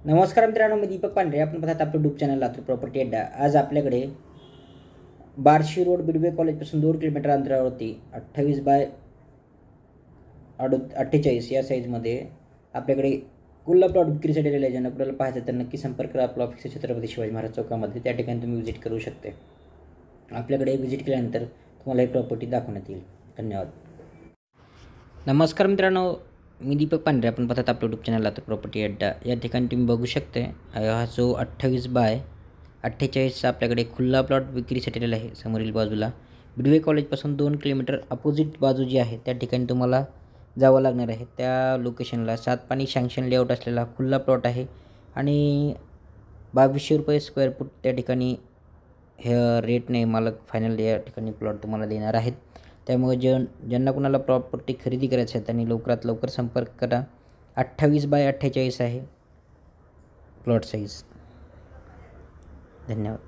नमस्कार मित्रांनो, मी दीपक पांढरे. आपण पाहतात आपलं यूट्यूब चॅनल लातूर प्रॉपर्टी अड्डा. आज आपल्याकडे बार्शी रोड बिडवे कॉलेजपासून 2 किलोमीटर अंतरावरती 28 या साईजमध्ये आपल्याकडे कुल्ला प्लॉट विक्रीसाठी दिलेला आहे. ज्यांना आपल्याला पाहायचं तर नक्की संपर्क करा. आपला ऑफिस छत्रपती शिवाजी महाराज चौकामध्ये, त्या ठिकाणी तुम्ही व्हिजिट करू शकते. आपल्याकडे व्हिजिट केल्यानंतर तुम्हाला ही प्रॉपर्टी दाखवण्यात येईल. धन्यवाद. नमस्कार मित्रांनो, मी दीपक पांढरे. आपण पाहतात आपलं यूट्यूब चॅनल लातूर प्रॉपर्टी अड्डा. या ठिकाणी तुम्ही बघू शकते हा जो 28/48 आपल्याकडे खुल्ला प्लॉट विक्रीसाठी दिलेला आहे. समोरील बाजूला बिडवे कॉलेजपासून 2 किलोमीटर अपोजिट बाजू जी आहे त्या ठिकाणी तुम्हाला जावं लागणार आहे. त्या लोकेशनला 7 पाणी सँक्शन लेआउट असलेला खुल्ला प्लॉट आहे आणि 2200 रुपये स्क्वेअर फूट त्या ठिकाणी हे रेटने मालक फायनल या ठिकाणी प्लॉट तुम्हाला देणार आहेत. त्यामुळे ज्यांना कुणाला प्रॉपर्टी खरेदी करायची आहे त्यांनी लवकरात लवकर संपर्क करा. 28/48 आहे प्लॉट साईज. धन्यवाद.